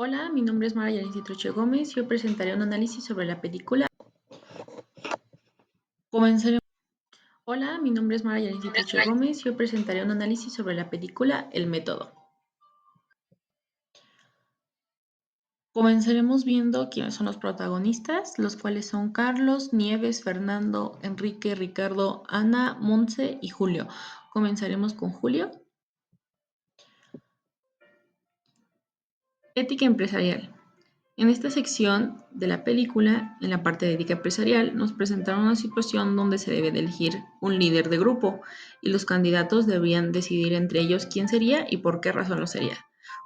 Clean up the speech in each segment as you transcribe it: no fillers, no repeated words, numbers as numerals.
Hola, mi nombre es Mara Yalinsi Troche Gómez y hoy presentaré un análisis sobre la película. Comenzaremos. Hola, mi nombre es Mara Yalinsi Troche Gómez y hoy presentaré un análisis sobre la película El Método. Comenzaremos viendo quiénes son los protagonistas, los cuales son Carlos, Nieves, Fernando, Enrique, Ricardo, Ana, Montse y Julio. Comenzaremos con Julio. Ética empresarial. En esta sección de la película, en la parte de ética empresarial, nos presentaron una situación donde se debe de elegir un líder de grupo y los candidatos debían decidir entre ellos quién sería y por qué razón lo sería.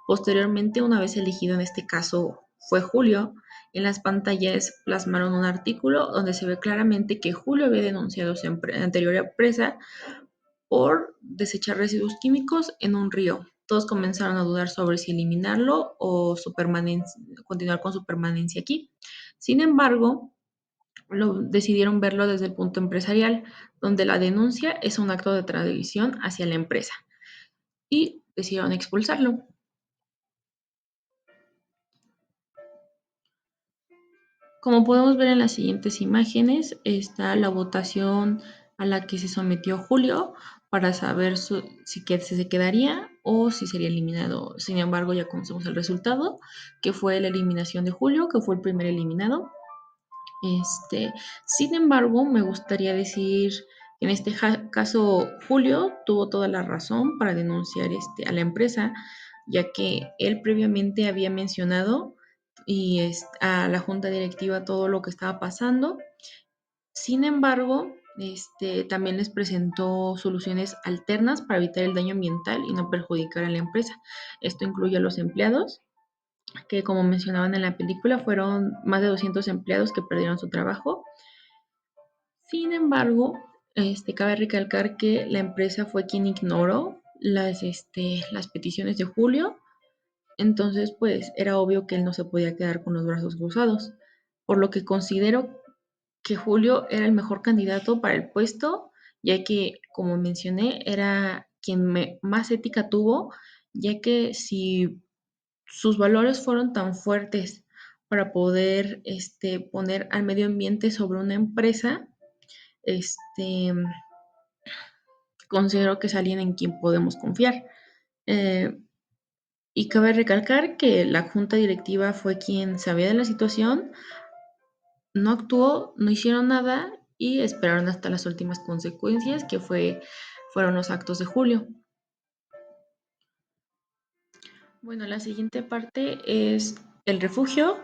Posteriormente, una vez elegido en este caso fue Julio, en las pantallas plasmaron un artículo donde se ve claramente que Julio había denunciado a su anterior empresa por desechar residuos químicos en un río. Todos comenzaron a dudar sobre si eliminarlo o continuar con su permanencia aquí. Sin embargo, decidieron verlo desde el punto empresarial, donde la denuncia es un acto de traición hacia la empresa y decidieron expulsarlo. Como podemos ver en las siguientes imágenes, está la votación a la que se sometió Julio para saber si se quedaría o si sería eliminado. Sin embargo, ya conocemos el resultado, que fue la eliminación de Julio, que fue el primer eliminado. Sin embargo, me gustaría decir que en este caso Julio tuvo toda la razón para denunciar a la empresa, ya que él previamente había mencionado a la junta directiva todo lo que estaba pasando. Sin embargo, también les presentó soluciones alternas para evitar el daño ambiental y no perjudicar a la empresa. Esto incluye a los empleados, que como mencionaban en la película, fueron más de 200 empleados que perdieron su trabajo. Sin embargo, cabe recalcar que la empresa fue quien ignoró las peticiones de Julio, entonces pues era obvio que él no se podía quedar con los brazos cruzados, por lo que considero que Julio era el mejor candidato para el puesto, ya que, como mencioné, era quien más ética tuvo, ya que si sus valores fueron tan fuertes para poder poner al medio ambiente sobre una empresa, este, considero que es alguien en quien podemos confiar. Eh, y cabe recalcar que la junta directiva fue quien sabía de la situación, no actuó, no hicieron nada y esperaron hasta las últimas consecuencias, que fueron los actos de Julio. Bueno, la siguiente parte es el refugio,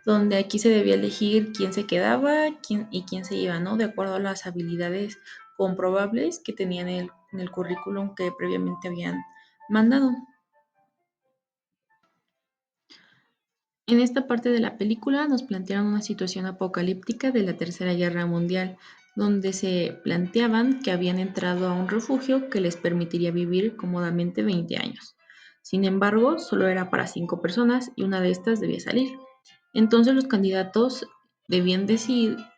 donde aquí se debía elegir quién se quedaba y quién se iba, ¿no? De acuerdo a las habilidades comprobables que tenían en el currículum que previamente habían mandado. En esta parte de la película nos plantearon una situación apocalíptica de la Tercera Guerra Mundial, donde se planteaban que habían entrado a un refugio que les permitiría vivir cómodamente 20 años. Sin embargo, solo era para 5 personas y una de estas debía salir. Entonces los candidatos debían decidir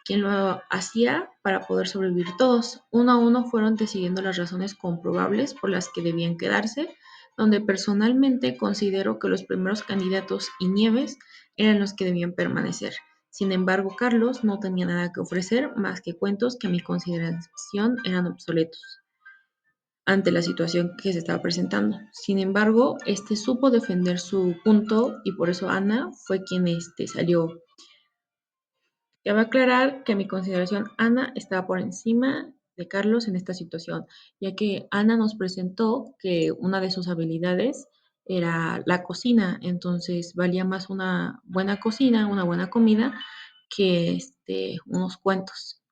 quién lo hacía para poder sobrevivir todos. Uno a uno fueron decidiendo las razones comprobables por las que debían quedarse, donde personalmente considero que los primeros candidatos y Nieves eran los que debían permanecer. Sin embargo, Carlos no tenía nada que ofrecer más que cuentos que a mi consideración eran obsoletos ante la situación que se estaba presentando. Sin embargo, supo defender su punto y por eso Ana fue quien salió. Cabe aclarar que a mi consideración Ana estaba por encima de Carlos en esta situación, ya que Ana nos presentó que una de sus habilidades era la cocina, entonces valía más una buena cocina, una buena comida, que unos cuentos.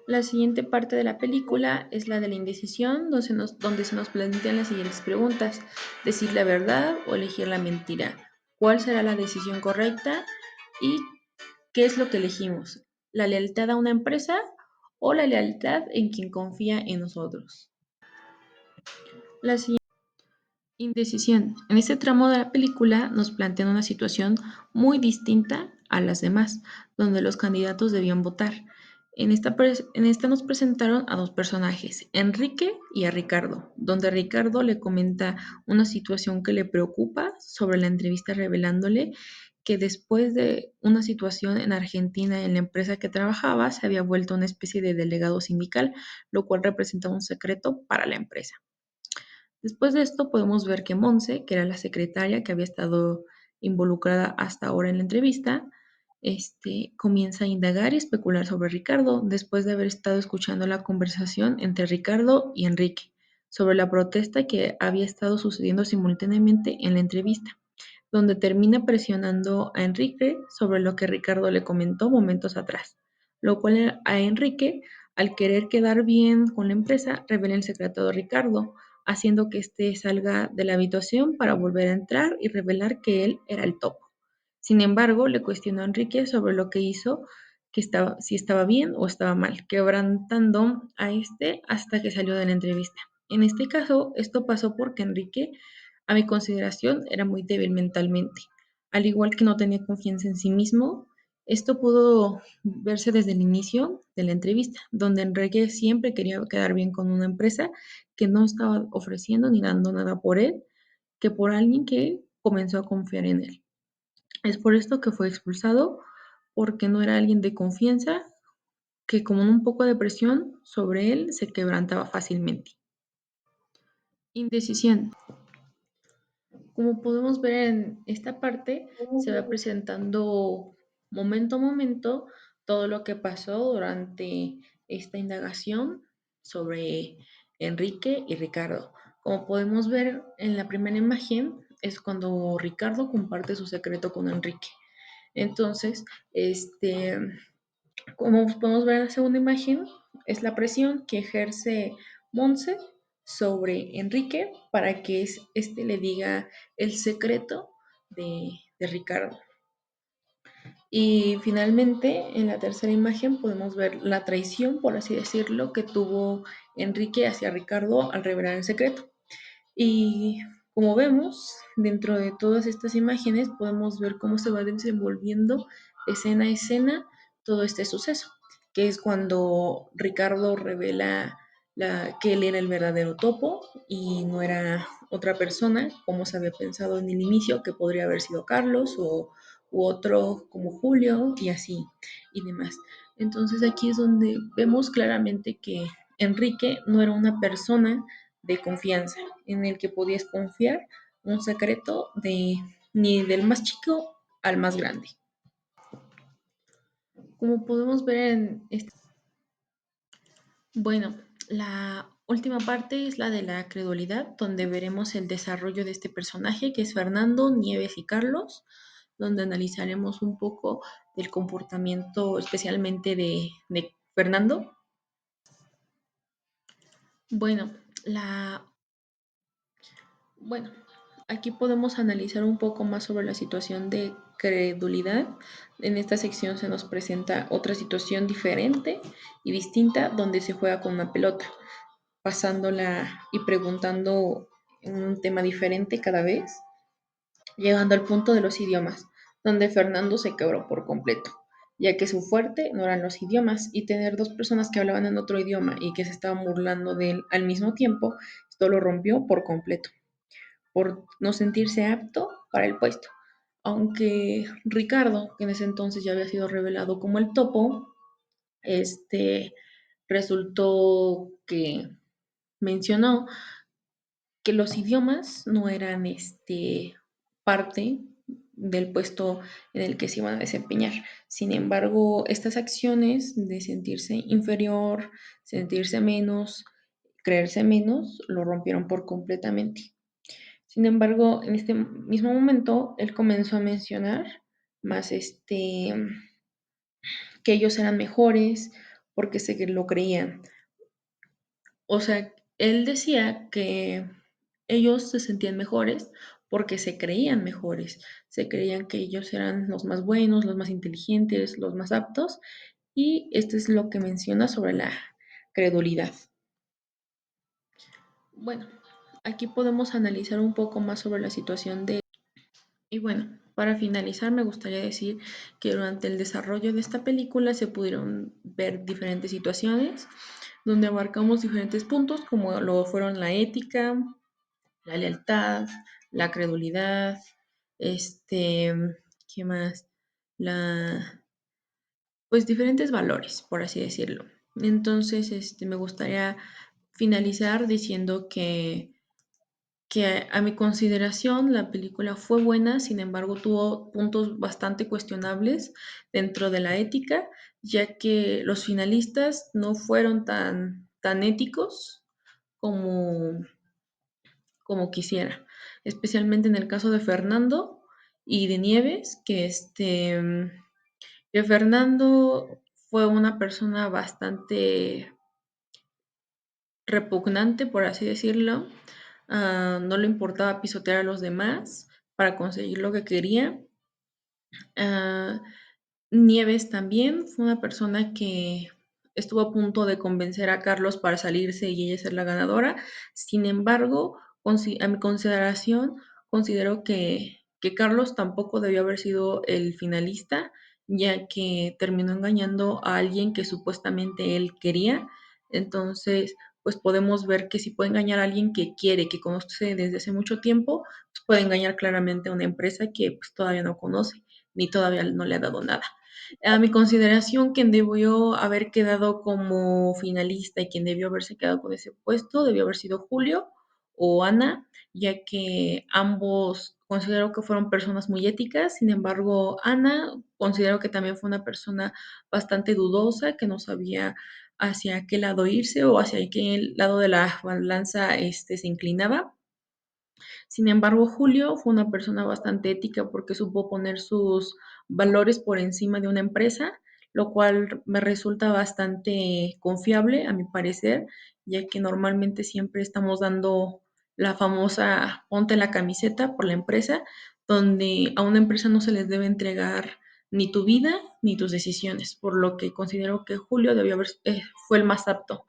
La siguiente parte de la película es la de la indecisión, donde se nos plantean las siguientes preguntas: ¿decir la verdad o elegir la mentira? ¿Cuál será la decisión correcta? ¿Y qué es lo que elegimos? ¿La lealtad a una empresa o la lealtad en quien confía en nosotros? La siguiente indecisión. En este tramo de la película nos plantean una situación muy distinta a las demás, donde los candidatos debían votar. En esta nos presentaron a dos personajes, Enrique y a Ricardo, donde Ricardo le comenta una situación que le preocupa sobre la entrevista revelándole que después de una situación en Argentina en la empresa que trabajaba se había vuelto una especie de delegado sindical, lo cual representa un secreto para la empresa. Después de esto podemos ver que Monse, que era la secretaria que había estado involucrada hasta ahora en la entrevista, comienza a indagar y especular sobre Ricardo después de haber estado escuchando la conversación entre Ricardo y Enrique sobre la protesta que había estado sucediendo simultáneamente en la entrevista, donde termina presionando a Enrique sobre lo que Ricardo le comentó momentos atrás, lo cual a Enrique, al querer quedar bien con la empresa, revela el secreto de Ricardo, haciendo que éste salga de la habitación para volver a entrar y revelar que él era el topo. Sin embargo, le cuestionó a Enrique sobre lo que hizo, si estaba bien o estaba mal, quebrantando a este hasta que salió de la entrevista. En este caso, esto pasó porque Enrique, a mi consideración, era muy débil mentalmente. Al igual que no tenía confianza en sí mismo, esto pudo verse desde el inicio de la entrevista, donde Enrique siempre quería quedar bien con una empresa que no estaba ofreciendo ni dando nada por él, que por alguien que comenzó a confiar en él. Es por esto que fue expulsado, porque no era alguien de confianza, que con un poco de presión sobre él se quebrantaba fácilmente. Indecisión. Como podemos ver en esta parte, se va presentando momento a momento todo lo que pasó durante esta indagación sobre Enrique y Ricardo. Como podemos ver en la primera imagen, es cuando Ricardo comparte su secreto con Enrique. Entonces, como podemos ver en la segunda imagen, es la presión que ejerce Monse sobre Enrique para que este le diga el secreto de Ricardo. Y finalmente, en la tercera imagen podemos ver la traición, por así decirlo, que tuvo Enrique hacia Ricardo al revelar el secreto. Y como vemos, dentro de todas estas imágenes podemos ver cómo se va desenvolviendo escena a escena todo este suceso, que es cuando Ricardo revela que él era el verdadero topo y no era otra persona, como se había pensado en el inicio, que podría haber sido Carlos u otro como Julio y así y demás. Entonces aquí es donde vemos claramente que Enrique no era una persona de confianza, en el que podías confiar un secreto ni del más chico al más grande. Como podemos ver bueno, la última parte es la de la credulidad, donde veremos el desarrollo de este personaje, que es Fernando, Nieves y Carlos, donde analizaremos un poco del comportamiento especialmente de Fernando. Bueno, Bueno, aquí podemos analizar un poco más sobre la situación de credulidad. En esta sección se nos presenta otra situación diferente y distinta donde se juega con una pelota, pasándola y preguntando un tema diferente cada vez, llegando al punto de los idiomas, donde Fernando se quebró por completo, ya que su fuerte no eran los idiomas y tener dos personas que hablaban en otro idioma y que se estaban burlando de él al mismo tiempo, esto lo rompió por completo por no sentirse apto para el puesto. Aunque Ricardo, que en ese entonces ya había sido revelado como el topo, resultó que mencionó que los idiomas no eran parte del puesto en el que se iban a desempeñar. Sin embargo, estas acciones de sentirse inferior, sentirse menos, creerse menos, lo rompieron por completamente. Sin embargo, en este mismo momento, él comenzó a mencionar más que ellos eran mejores porque se lo creían. O sea, él decía que ellos se sentían mejores porque se creían mejores, se creían que ellos eran los más buenos, los más inteligentes, los más aptos, y esto es lo que menciona sobre la credulidad. Bueno, aquí podemos analizar un poco más sobre la situación de... Y bueno, Para finalizar, me gustaría decir que durante el desarrollo de esta película se pudieron ver diferentes situaciones donde abarcamos diferentes puntos como lo fueron la ética, la lealtad, la credulidad, este, ¿qué más? La, pues diferentes valores, por así decirlo. Entonces, me gustaría finalizar diciendo que a mi consideración la película fue buena, sin embargo tuvo puntos bastante cuestionables dentro de la ética, ya que los finalistas no fueron tan éticos como, como quisiera, especialmente en el caso de Fernando y de Nieves, que Fernando fue una persona bastante repugnante, por así decirlo. No le importaba pisotear a los demás para conseguir lo que quería. Ah, Nieves también fue una persona que estuvo a punto de convencer a Carlos para salirse y ella ser la ganadora. Sin embargo, a mi consideración, considero que Carlos tampoco debió haber sido el finalista, ya que terminó engañando a alguien que supuestamente él quería. Entonces, pues podemos ver que si puede engañar a alguien que quiere, que conoce desde hace mucho tiempo, pues puede engañar claramente a una empresa que pues, todavía no conoce, ni todavía no le ha dado nada. A mi consideración, quien debió haber quedado como finalista y quien debió haberse quedado con ese puesto debió haber sido Julio o Ana, ya que ambos considero que fueron personas muy éticas. Sin embargo, Ana considero que también fue una persona bastante dudosa, que no sabía hacia qué lado irse o hacia qué lado de la balanza se inclinaba. Sin embargo, Julio fue una persona bastante ética porque supo poner sus valores por encima de una empresa, lo cual me resulta bastante confiable a mi parecer, ya que normalmente siempre estamos dando la famosa ponte la camiseta por la empresa, donde a una empresa no se les debe entregar ni tu vida ni tus decisiones, por lo que considero que Julio fue el más apto.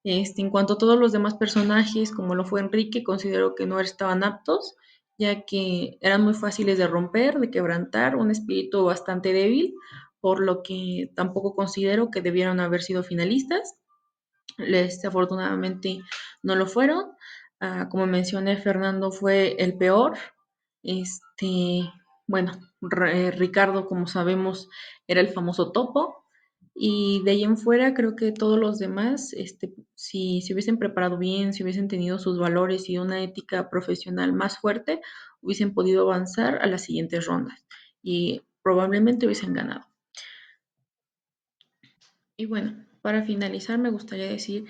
En cuanto a todos los demás personajes, como lo fue Enrique, considero que no estaban aptos, ya que eran muy fáciles de romper, de quebrantar, un espíritu bastante débil, por lo que tampoco considero que debieron haber sido finalistas. Desafortunadamente no lo fueron. Como mencioné, Fernando fue el peor. Este, bueno, Ricardo, como sabemos, era el famoso topo. Y de ahí en fuera, creo que todos los demás, si se hubiesen preparado bien, si hubiesen tenido sus valores y una ética profesional más fuerte, hubiesen podido avanzar a las siguientes rondas y probablemente hubiesen ganado. Y bueno, para finalizar, me gustaría decir